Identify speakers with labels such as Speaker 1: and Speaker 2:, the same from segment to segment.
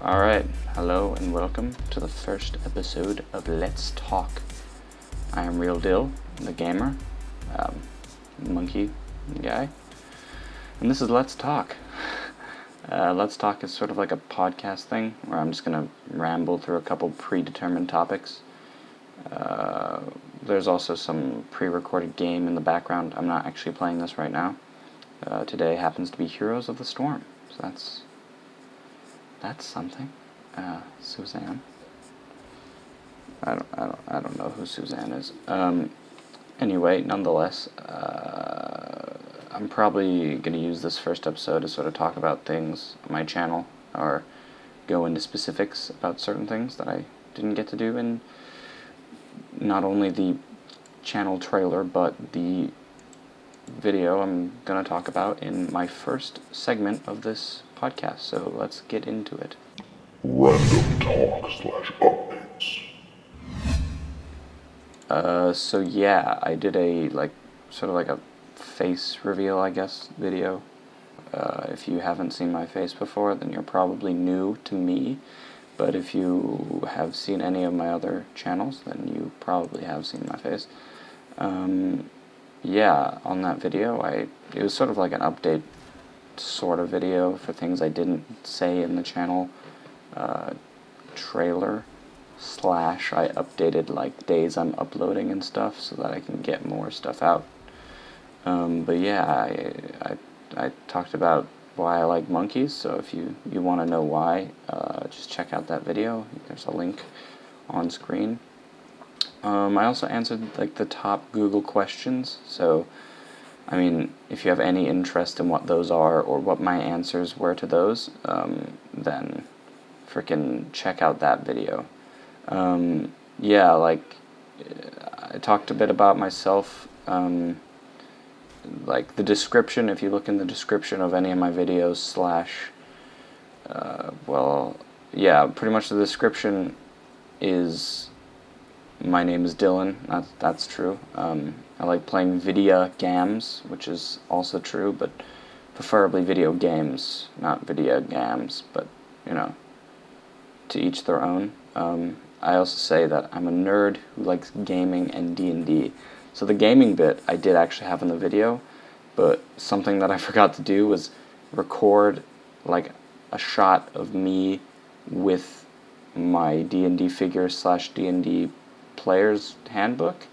Speaker 1: Alright, hello and welcome to the first episode of Let's Talk. I am Real Dill, the gamer, monkey guy, and this is Let's Talk. Let's Talk is sort of like a podcast thing where I'm just going to ramble through a couple predetermined topics. There's also some pre-recorded game in the background. I'm not actually playing this right now. Today happens to be Heroes of the Storm, so that's something. Suzanne. I don't know who Suzanne is. Anyway, nonetheless, I'm probably going to use this first episode to sort of talk about things on my channel, or go into specifics about certain things that I didn't get to do in not only the channel trailer, but the video I'm going to talk about in my first segment of this podcast. So let's get into it.
Speaker 2: Random talk/updates.
Speaker 1: So yeah, I did a sort of like a face reveal, I guess, video. If you haven't seen my face before, then you're probably new to me. But if you have seen any of my other channels, then you probably have seen my face. Yeah, on that video, it was sort of like an update sort of video for things I didn't say in the channel trailer / I updated like days I'm uploading and stuff so that I can get more stuff out. But yeah, I talked about why I like monkeys, so if you want to know why, just check out that video. There's a link on screen. I also answered like the top Google questions, so I mean, if you have any interest in what those are or what my answers were to those, then freaking check out that video. Yeah, like, I talked a bit about myself, like the description, if you look in the description of any of my videos / well, yeah, pretty much the description is, my name is Dylan, that's true. I like playing video games, which is also true, but preferably video games, not video games, but, you know, to each their own. I also say that I'm a nerd who likes gaming and D&D. So the gaming bit I did actually have in the video, but something that I forgot to do was record like a shot of me with my D&D figure / D&D player's handbook.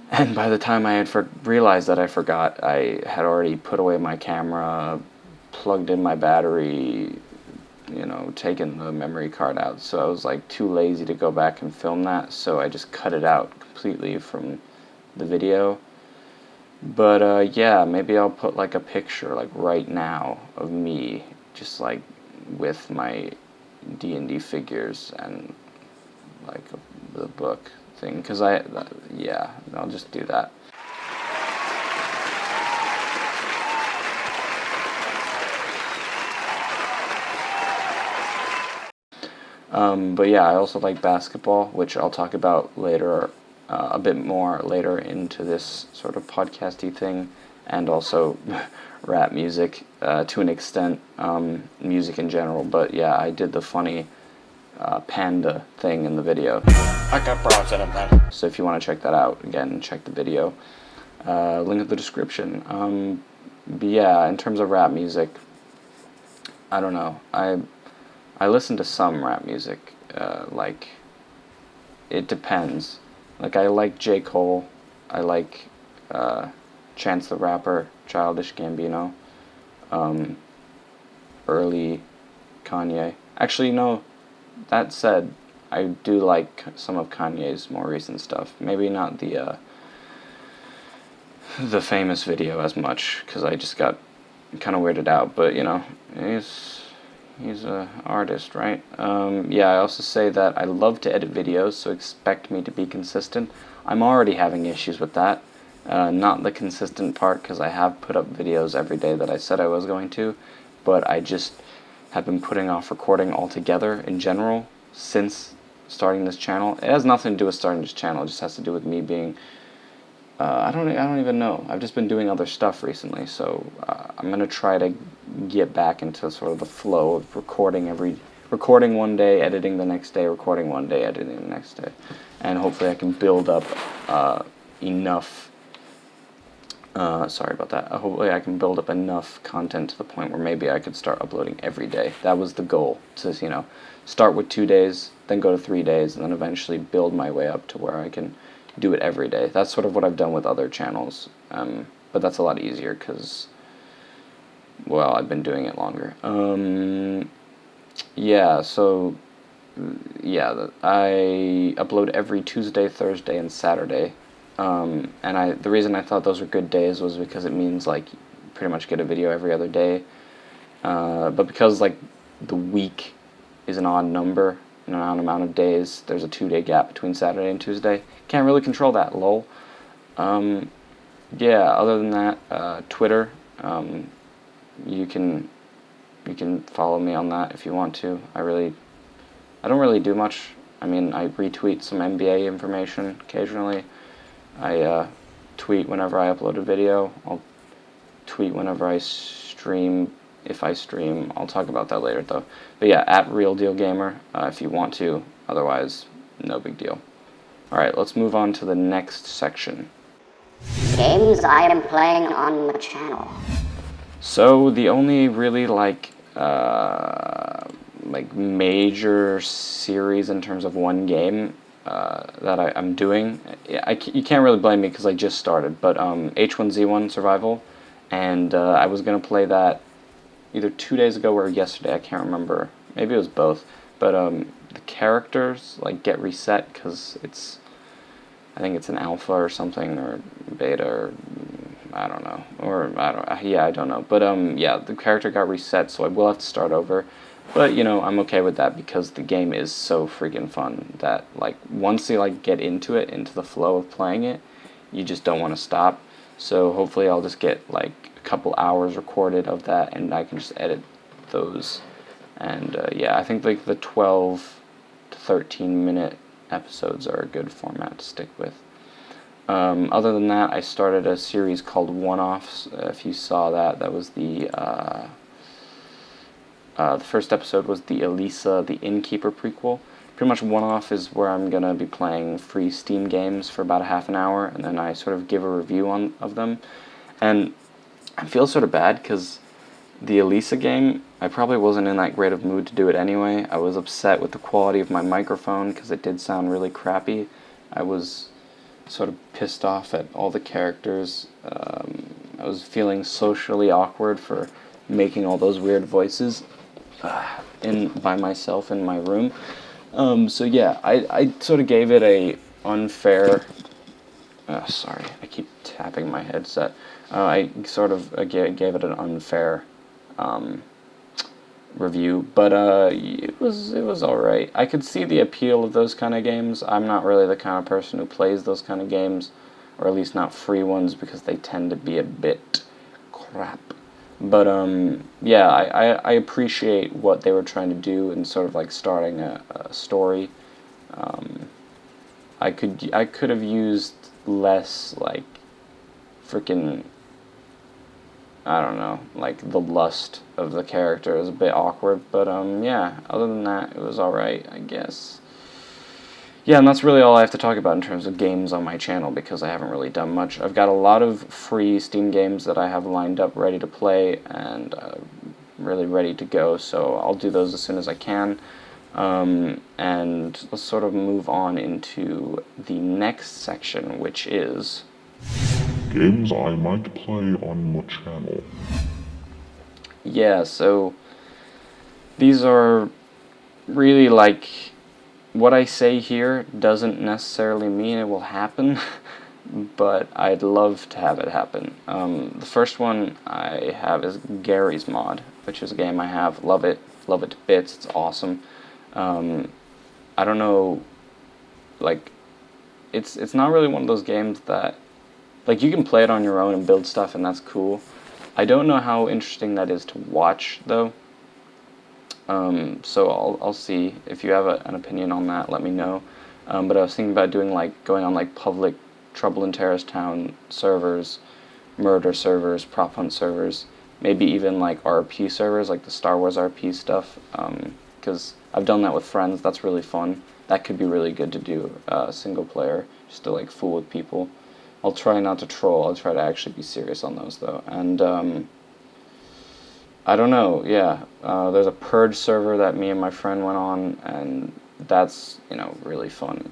Speaker 1: And by the time I had realized that I forgot, I had already put away my camera, plugged in my battery, you know, taken the memory card out. So I was like too lazy to go back and film that, so I just cut it out completely from the video. But yeah, maybe I'll put like a picture like right now of me just like with my D&D figures and like the book thing, because yeah, I'll just do that. But yeah, I also like basketball, which I'll talk about later, a bit more later into this sort of podcasty thing, and also rap music to an extent, music in general. But yeah, I did the funny panda thing in the video.
Speaker 3: I got bras in them.
Speaker 1: So if you want to check that out, again, check the video. Link in the description. But yeah, in terms of rap music, I don't know. I listen to some rap music. Like, it depends. Like, I like J. Cole. I like Chance the Rapper, Childish Gambino, early Kanye. Actually, no. That said, I do like some of Kanye's more recent stuff. Maybe not the famous video as much, because I just got kind of weirded out. But you know, he's a artist, right? Yeah, I also say that I love to edit videos, so expect me to be consistent. I'm already having issues with that. Not the consistent part, because I have put up videos every day that I said I was going to, but I just have been putting off recording altogether in general since starting this channel. It has nothing to do with starting this channel. It just has to do with me being I don't even know. I've just been doing other stuff recently, so I'm gonna try to get back into sort of the flow of recording every recording one day, editing the next day, recording one day, editing the next day. And hopefully I can build up enough, sorry about that, hopefully I can build up enough content to the point where maybe I could start uploading every day. That was the goal, to, you know, start with 2 days, then go to 3 days, and then eventually build my way up to where I can do it every day. That's sort of what I've done with other channels, but that's a lot easier because, well, I've been doing it longer. Yeah, so, yeah, I upload every Tuesday, Thursday, and Saturday. And the reason I thought those were good days was because it means, like, pretty much get a video every other day. But because, like, the week is an odd number, an odd amount of days, there's a 2-day gap between Saturday and Tuesday. Can't really control that, lol. Yeah, other than that, Twitter, you can follow me on that if you want to. I don't really do much. I mean, I retweet some NBA information occasionally. I tweet whenever I upload a video. I'll tweet whenever I stream, if I stream. I'll talk about that later, though. But yeah, at Real Deal Gamer, if you want to. Otherwise, no big deal. Alright, let's move on to the next section.
Speaker 4: Games I am playing on the channel.
Speaker 1: So, the only really, like major series in terms of one game that I'm doing, you can't really blame me because I just started, but H1Z1 Survival, and I was going to play that either 2 days ago or yesterday, I can't remember, maybe it was both, but the characters, like, get reset because I think it's an alpha or something, or beta, or I don't know, I don't know, but yeah, the character got reset, so I will have to start over. But, you know, I'm okay with that because the game is so freaking fun that, like, once you, like, get into it, into the flow of playing it, you just don't want to stop. So hopefully I'll just get, like, a couple hours recorded of that, and I can just edit those. And, yeah, I think, like, the 12 to 13-minute episodes are a good format to stick with. Other than that, I started a series called One-Offs. If you saw that, that was the first episode was the Elisa, the Innkeeper prequel. Pretty much One-Off is where I'm going to be playing free Steam games for about a half an hour, and then I sort of give a review of them. And I feel sort of bad because the Elisa game, I probably wasn't in that great of mood to do it anyway. I was upset with the quality of my microphone because it did sound really crappy. I was sort of pissed off at all the characters. I was feeling socially awkward for making all those weird voices by myself in my room. So yeah, I sort of gave it a unfair... sorry, I keep tapping my headset. I sort of gave it an unfair review, but it was alright. I could see the appeal of those kind of games. I'm not really the kind of person who plays those kind of games, or at least not free ones, because they tend to be a bit crap. But yeah, I appreciate what they were trying to do in sort of like starting a story. I could have used less, like, freaking, I don't know, like, the lust of the character is a bit awkward, but yeah, other than that, it was alright, I guess. Yeah, and that's really all I have to talk about in terms of games on my channel, because I haven't really done much. I've got a lot of free Steam games that I have lined up ready to play, and really ready to go, so I'll do those as soon as I can. And let's sort of move on into the next section, which is...
Speaker 2: Games I might play on my channel.
Speaker 1: Yeah, so these are really, like, what I say here doesn't necessarily mean it will happen, but I'd love to have it happen. The first one I have is Gary's Mod, which is a game I have. Love it to bits, it's awesome. I don't know, like, it's not really one of those games that, like, you can play it on your own and build stuff, and that's cool. I don't know how interesting that is to watch, though. So I'll see. If you have an opinion on that, let me know. But I was thinking about doing, like, going on, like, public Trouble in Terrorist Town servers, murder servers, prop hunt servers, maybe even, like, RP servers, like the Star Wars RP stuff, because because I've done that with friends. That's really fun. That could be really good to do single player, just to like fool with people. I'll try not to troll. I'll try to actually be serious on those though. And I don't know. Yeah, there's a Purge server that me and my friend went on, and that's, you know, really fun.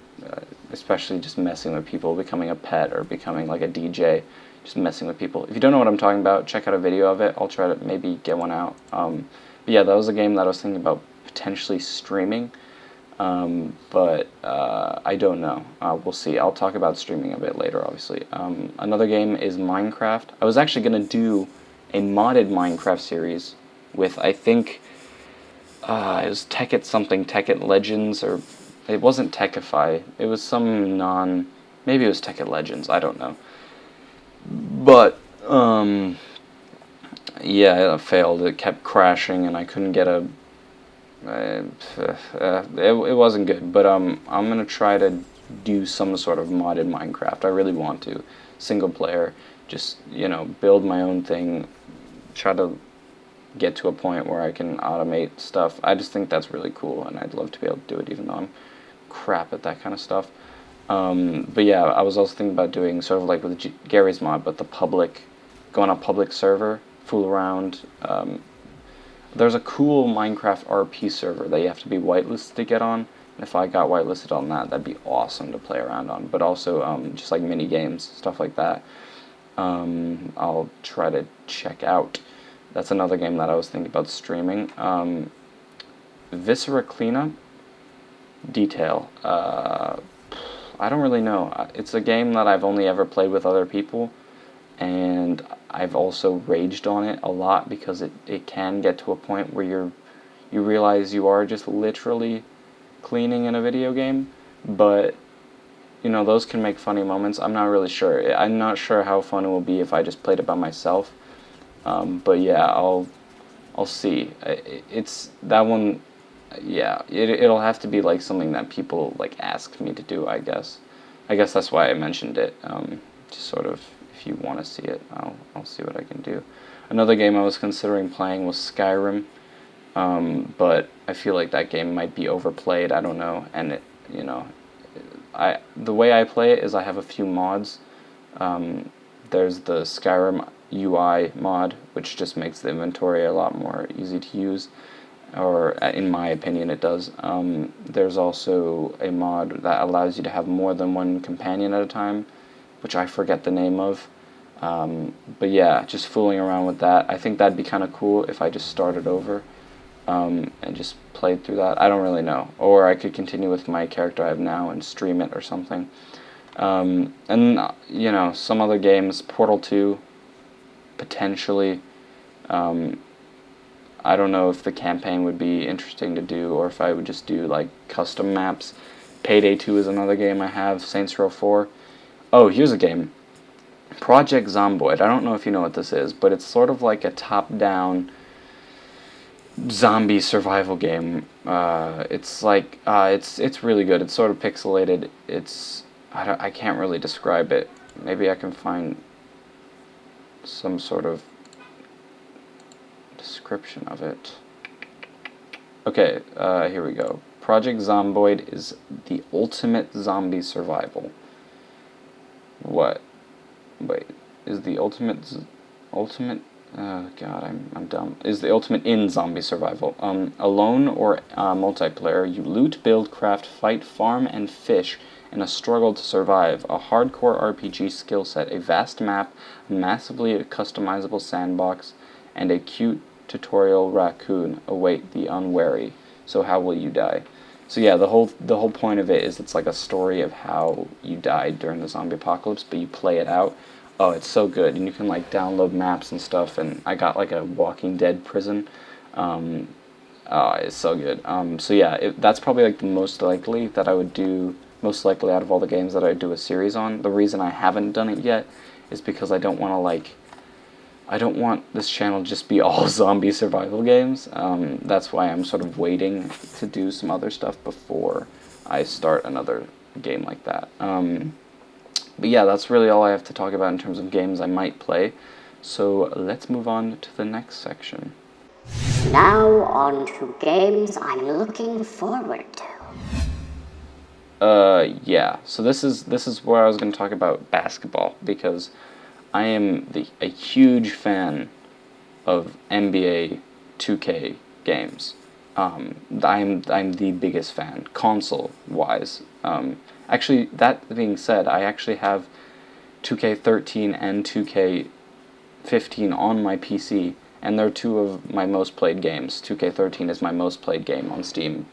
Speaker 1: Especially just messing with people, becoming a pet or becoming like a DJ, just messing with people. If you don't know what I'm talking about, check out a video of it. I'll try to maybe get one out. But yeah, that was a game that I was thinking about potentially streaming, but I don't know. We'll see. I'll talk about streaming a bit later, obviously. Another game is Minecraft. I was actually going to do a modded Minecraft series with, I think, it was Tekkit Legends, or it wasn't Techify. It was some maybe it was Tekkit Legends, I don't know. But, yeah, it failed. It kept crashing, and I couldn't get it wasn't good. But I'm going to try to do some sort of modded Minecraft. I really want to. Single player, just, you know, build my own thing, try to get to a point where I can automate stuff. I just think that's really cool, and I'd love to be able to do it, even though I'm crap at that kind of stuff. But yeah, I was also thinking about doing sort of like with Gary's mod, but go on a public server, fool around. There's a cool Minecraft RP server that you have to be whitelisted to get on. And if I got whitelisted on that, that'd be awesome to play around on. But also just like mini games, stuff like that. I'll try to check out. That's another game that I was thinking about streaming. Viscera Cleanup Detail. I don't really know. It's a game that I've only ever played with other people, and I've also raged on it a lot because it can get to a point where you realize you are just literally cleaning in a video game, but you know, those can make funny moments. I'm not really sure. I'm not sure how fun it will be if I just played it by myself. But yeah, I'll see. It's that one. Yeah, it'll have to be like something that people like asked me to do, I guess. I guess that's why I mentioned it. Just sort of, if you want to see it, I'll see what I can do. Another game I was considering playing was Skyrim, but I feel like that game might be overplayed. I don't know, and it, you know, the way I play it is I have a few mods. There's the Skyrim UI mod, which just makes the inventory a lot more easy to use, or in my opinion it does. There's also a mod that allows you to have more than one companion at a time, which I forget the name of. But yeah, just fooling around with that. I think that'd be kind of cool if I just started over and just played through that. I don't really know. Or I could continue with my character I have now and stream it or something. And, you know, some other games, Portal 2, potentially. I don't know if the campaign would be interesting to do, or if I would just do like custom maps. Payday 2 is another game I have. Saints Row 4. Oh, here's a game. Project Zomboid. I don't know if you know what this is, but it's sort of like a top-down zombie survival game. It's like it's really good. It's sort of pixelated. I can't really describe it. Maybe I can find some sort of description of it. Okay, here we go. Project Zomboid is the ultimate zombie survival. What? Wait, is the ultimate? Oh god, I'm dumb. Is the ultimate in zombie survival? Alone or multiplayer, you loot, build, craft, fight, farm, and fish in a struggle to survive. A hardcore RPG skill set, a vast map, a massively customizable sandbox, and a cute tutorial raccoon await the unwary. So how will you die? So yeah, the whole point of it is it's like a story of how you died during the zombie apocalypse, but you play it out. Oh, it's so good, and you can like download maps and stuff. And I got like a Walking Dead prison. Oh, it's so good. So yeah, that's probably like the most likely that I would do. Most likely out of all the games that I do a series on. The reason I haven't done it yet is because I don't want to I don't want this channel to just be all zombie survival games. That's why I'm sort of waiting to do some other stuff before I start another game like that. But yeah, that's really all I have to talk about in terms of games I might play. So let's move on to the next section.
Speaker 4: Now on to games I'm looking forward to.
Speaker 1: Yeah. So this is where I was going to talk about basketball, because I am a huge fan of NBA 2K games. I'm the biggest fan, console wise. Actually, that being said, I actually have 2K13 and 2K15 on my PC, and they're two of my most played games. 2K13 is my most played game on Steam.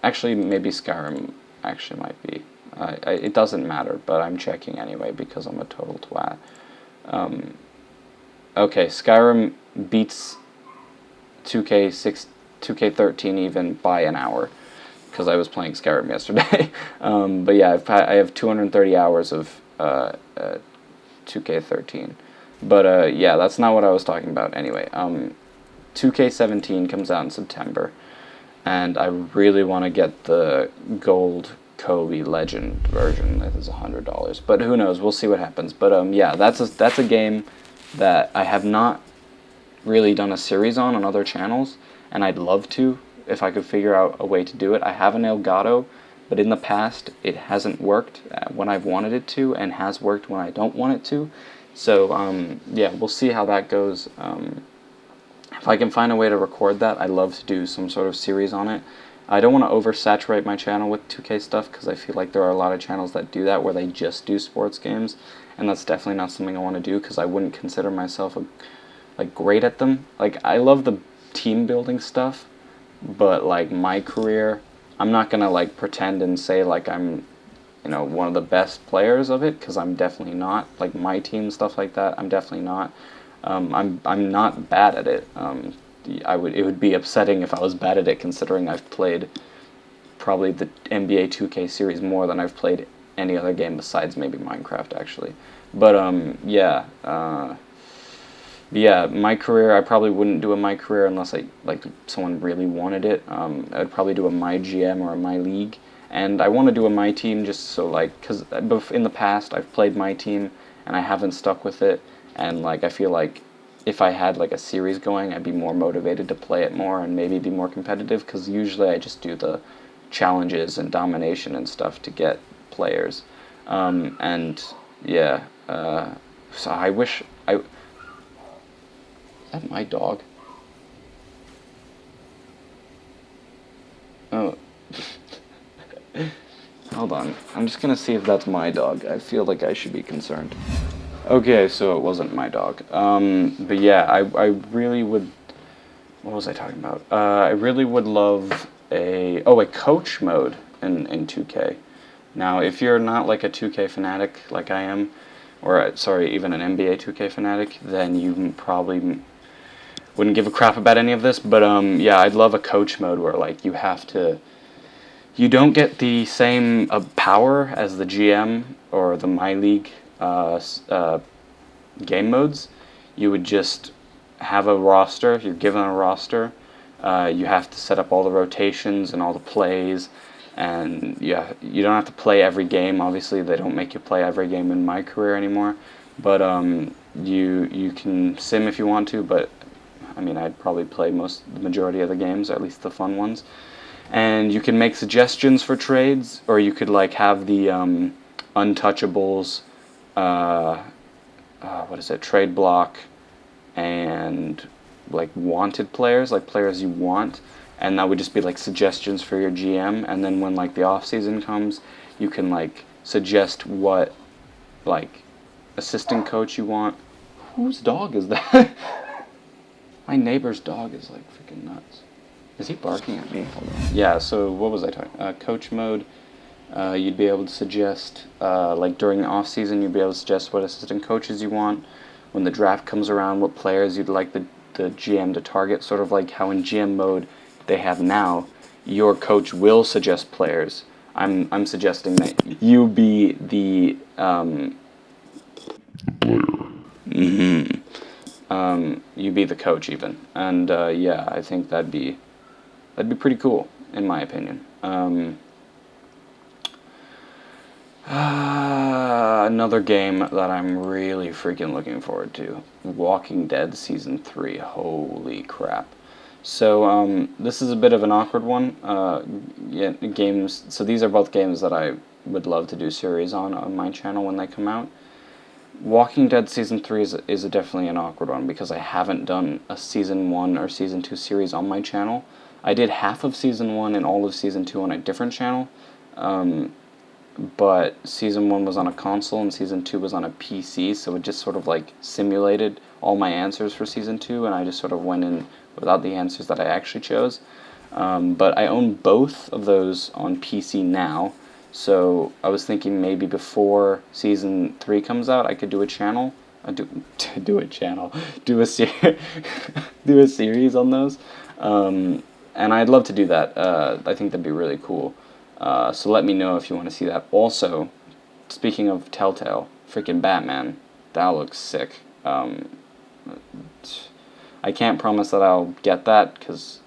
Speaker 1: Actually, maybe Skyrim actually might be. It doesn't matter, but I'm checking anyway because I'm a total twat. Okay, Skyrim beats 2K13 even by an hour, because I was playing Skyrim yesterday. But yeah, I have 230 hours of 2K13. But yeah, that's not what I was talking about anyway. 2K17 comes out in September, and I really want to get the gold Kobe Legend version. That is $100, but who knows? We'll see what happens. But yeah, that's a game that I have not really done a series on other channels, and I'd love to if I could figure out a way to do it. I have an Elgato, but in the past it hasn't worked when I've wanted it to, and has worked when I don't want it to. So yeah, we'll see how that goes. If I can find a way to record that, I'd love to do some sort of series on it. I don't want to oversaturate my channel with 2K stuff, because I feel like there are a lot of channels that do that, where they just do sports games, and that's definitely not something I want to do, because I wouldn't consider myself great at them. Like, I love the team building stuff, but like my career, I'm not gonna like pretend and say like I'm, you know, one of the best players of it, because I'm definitely not. Like my team stuff like that, I'm definitely not. I'm not bad at it. It would be upsetting if I was bad at it, considering I've played probably the NBA 2K series more than I've played any other game besides maybe Minecraft, actually. But yeah. Yeah, my career, I probably wouldn't do a my career unless someone really wanted it. I'd probably do a my GM or a my league, and I want to do a my team just so because in the past I've played my team and I haven't stuck with it, and like I feel like if I had like a series going, I'd be more motivated to play it more and maybe be more competitive, because usually I just do the challenges and domination and stuff to get players, and yeah, so I wish I. Is that my dog? Oh. Hold on. I'm just gonna see if that's my dog. I feel like I should be concerned. Okay, so it wasn't my dog. But yeah, I really would... What was I talking about? I really would love a coach mode in 2K. Now, if you're not like a 2K fanatic like I am, or sorry, even an NBA 2K fanatic, then you probably wouldn't give a crap about any of this. But yeah, I'd love a coach mode where like you don't get the same power as the GM or the My League game modes. You would just have a roster. You're given a roster. You have to set up all the rotations and all the plays, and yeah, you don't have to play every game. Obviously, they don't make you play every game in my career anymore. But you can sim if you want to. But I mean, I'd probably play the majority of the games, or at least the fun ones. And you can make suggestions for trades, or you could like have the untouchables, what is it, trade block, and like wanted players, like players you want, and that would just be like suggestions for your GM. And then when like the off season comes, you can like suggest what like assistant coach you want. Whose dog is that? My neighbor's dog is like freaking nuts. Is he barking at me? Hold on. Yeah, so what was I talking? Coach mode. You'd be able to suggest, like during the off season, you'd be able to suggest what assistant coaches you want. When the draft comes around, what players you'd like the GM to target. Sort of like how in GM mode they have now, your coach will suggest players. I'm suggesting that you be the you be the coach even, and yeah, I think that'd be pretty cool in my opinion. Another game that I'm really freaking looking forward to. Walking Dead Season 3. Holy crap. So, this is a bit of an awkward one. Yeah, games. So these are both games that I would love to do series on my channel when they come out. Walking Dead Season 3 is definitely an awkward one because I haven't done a Season 1 or Season 2 series on my channel. I did half of Season 1 and all of Season 2 on a different channel. But Season 1 was on a console and Season 2 was on a PC, so it just sort of like simulated all my answers for Season 2, and I just sort of went in without the answers that I actually chose. But I own both of those on PC now, so I was thinking maybe before Season 3 comes out, I could do a channel, do a channel, do a do a series on those, and I'd love to do that. I think that'd be really cool. So let me know if you want to see that. Also, speaking of Telltale, freaking Batman, that looks sick. I can't promise that I'll get that because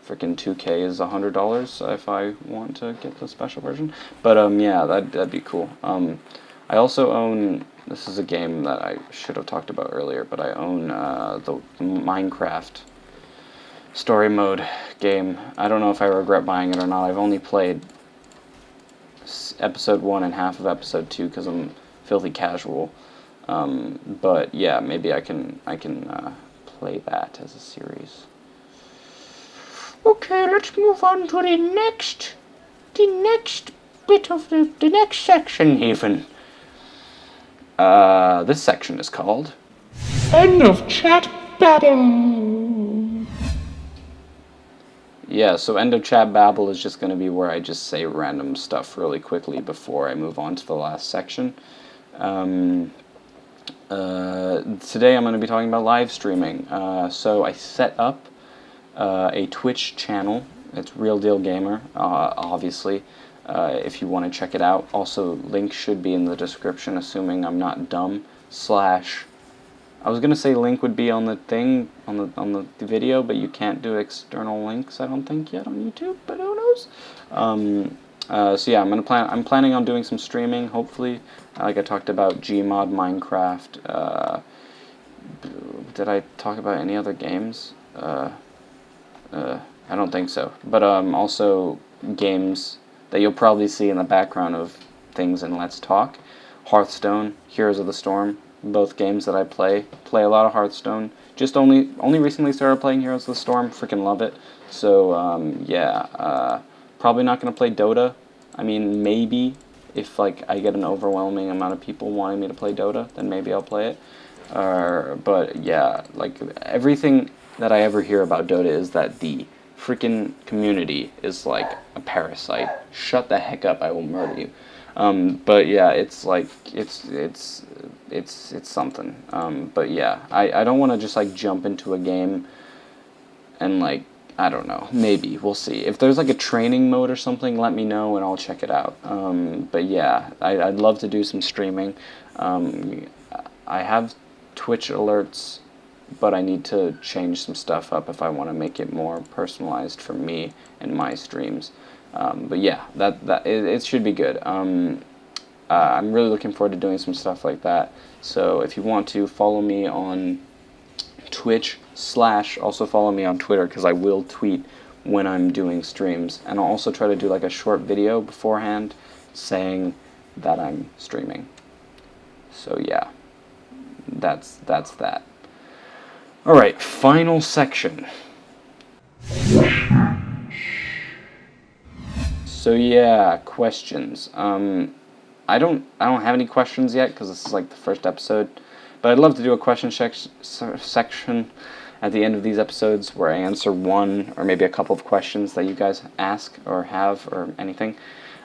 Speaker 1: freaking 2K is $100 if I want to get the special version. But yeah, that'd be cool. I also own. This is a game that I should have talked about earlier, but I own the Minecraft story mode game. I don't know if I regret buying it or not. I've only played episode 1 and half of episode 2 because I'm filthy casual. But yeah, maybe I can play that as a series. Okay, let's move on to the next bit of the next section even. This section is called
Speaker 3: End of Chat Babble.
Speaker 1: Yeah, so end of chat babble is just going to be where I just say random stuff really quickly before I move on to the last section. Today I'm going to be talking about live streaming. So I set up a Twitch channel. It's Real Deal Gamer, obviously, if you want to check it out. Also, link should be in the description, assuming I'm not dumb, / I was gonna say link would be on the thing on the video, but you can't do external links, I don't think, yet on YouTube. But who knows? So yeah, I'm planning on doing some streaming. Hopefully, like I talked about Gmod, Minecraft. Did I talk about any other games? I don't think so. But also games that you'll probably see in the background of things in Let's Talk. Hearthstone, Heroes of the Storm. Both games that I play a lot of Hearthstone. Just only recently started playing Heroes of the Storm. Freaking love it. So yeah, probably not gonna play Dota. I mean, maybe if like I get an overwhelming amount of people wanting me to play Dota, then maybe I'll play it. But yeah, like everything that I ever hear about Dota is that the freaking community is like a parasite. Shut the heck up! I will murder you. But yeah, it's like it's something. But yeah, I don't want to just like jump into a game and like, I don't know, maybe we'll see. If there's like a training mode or something, let me know and I'll check it out. But yeah, I'd love to do some streaming. I have Twitch alerts, but I need to change some stuff up if I want to make it more personalized for me and my streams. But yeah, it should be good. I'm really looking forward to doing some stuff like that. So if you want to follow me on Twitch / also follow me on Twitter, because I will tweet when I'm doing streams, and I'll also try to do like a short video beforehand saying that I'm streaming. So yeah, that's that. All right, final section. So yeah, questions. I don't have any questions yet because this is like the first episode, but I'd love to do a question section at the end of these episodes where I answer one or maybe a couple of questions that you guys ask or have or anything.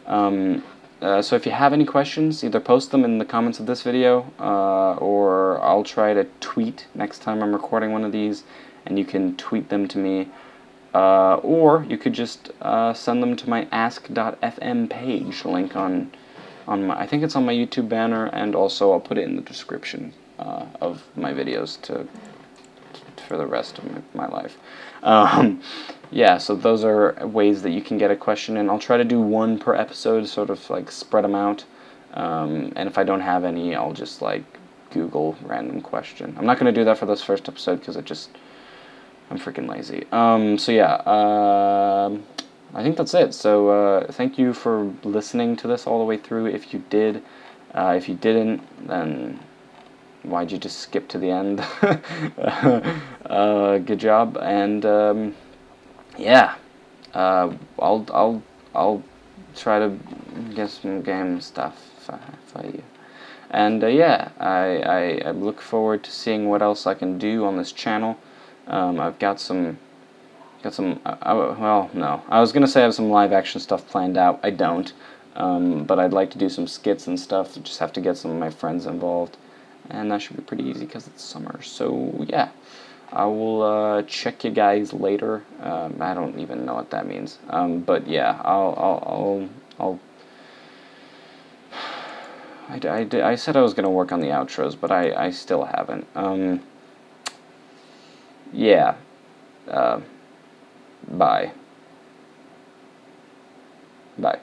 Speaker 1: So if you have any questions, either post them in the comments of this video, or I'll try to tweet next time I'm recording one of these, and you can tweet them to me. Or you could just send them to my ask.fm page, link on my, I think it's on my YouTube banner, and also I'll put it in the description of my videos for the rest of my life. Yeah, so those are ways that you can get a question in. I'll try to do one per episode, sort of like spread them out. And if I don't have any, I'll just like Google random question. I'm not going to do that for this first episode because I'm freaking lazy. So yeah, I think that's it. So thank you for listening to this all the way through. If you did, if you didn't, then why'd you just skip to the end? Good job. And yeah, I'll try to get some game stuff for you. And yeah, I look forward to seeing what else I can do on this channel. I've got some, well, no. I was going to say I have some live action stuff planned out. I don't. But I'd like to do some skits and stuff. Just have to get some of my friends involved. And that should be pretty easy because it's summer. So yeah, I will check you guys later. I don't even know what that means. But yeah, I said I was going to work on the outros, but I still haven't. Yeah. Bye. Bye.